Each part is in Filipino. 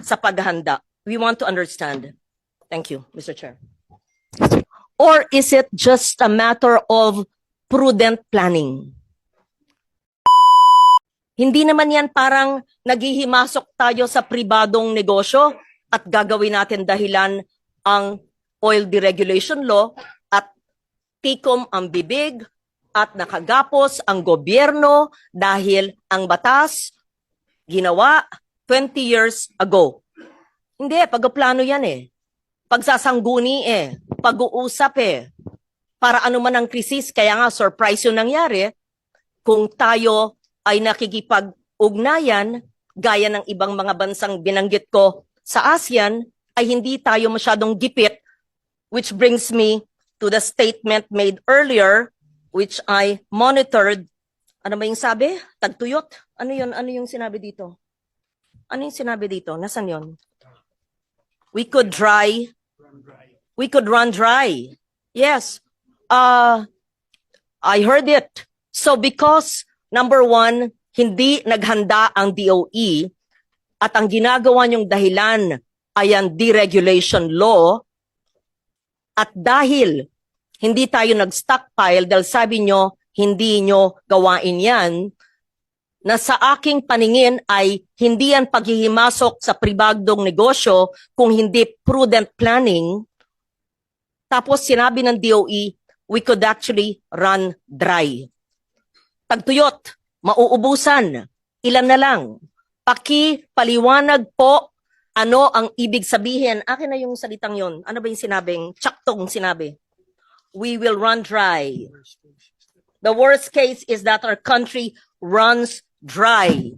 sa paghahanda. We want to understand. Thank you, Mr. Chair. Or is it just a matter of prudent planning? Hindi naman yan parang naghihimasok tayo sa pribadong negosyo at gagawin natin dahilan ang oil deregulation law at tikom ang bibig at nakagapos ang gobyerno dahil ang batas ginawa 20 years ago. Hindi, pagplano yan pagsasangguni pag-uusap para ano man ang krisis, kaya nga surprise yung nangyari kung tayo ay nakikipag-ugnayan gaya ng ibang mga bansang binanggit ko sa ASEAN, ay hindi tayo masyadong gipit, which brings me to the statement made earlier, which I monitored. Ano ba yung sabi? Tagtuyot? Ano yun? Ano yung sinabi dito? Ano yung sinabi dito? Nasaan yun? We could dry. We could run dry. Yes. I heard it. So because number one, hindi naghanda ang DOE at ang ginagawa niyong dahilan ay ang deregulation law at dahil hindi tayo nag-stockpile dahil sabi nyo hindi nyo gawain yan, na sa aking paningin ay hindi yan paghihimasok sa pribadong negosyo kung hindi prudent planning. Tapos sinabi ng DOE, we could actually run dry. Tagtuyot, mauubusan, ilan na lang. Paliwanag po ano ang ibig sabihin. Akin na yung salitang yon. Ano ba yung sinabing? Tsaktong sinabi. We will run dry. The worst case is that our country runs dry.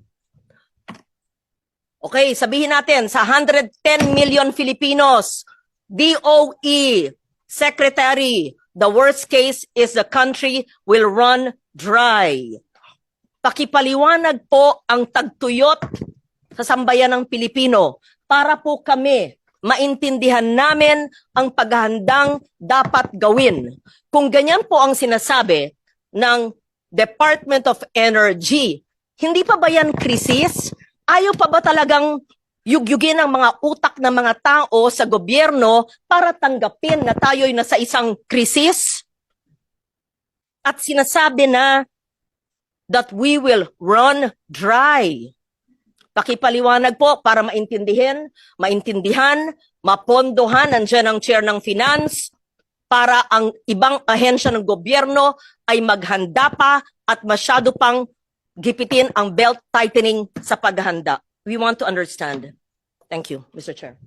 Okay, sabihin natin, sa 110 million Filipinos, DOE, Secretary, the worst case is the country will run dry. Pakipaliwanag po ang tagtuyot sa sambayan ng Pilipino para po kami maintindihan namin ang paghahandang dapat gawin. Kung ganyan po ang sinasabi ng Department of Energy, hindi pa ba yan krisis? Ayaw pa ba talagang yugyugin ang mga utak ng mga tao sa gobyerno para tanggapin na tayo'y nasa isang krisis? At sinasabi na that we will run dry. Pakipaliwanag po para maintindihan, mapondohan, nandiyan ang chair ng finance, para ang ibang ahensya ng gobyerno ay maghanda pa at masyado pang gipitin ang belt tightening sa paghahanda. We want to understand. Thank you, Mr. Chair.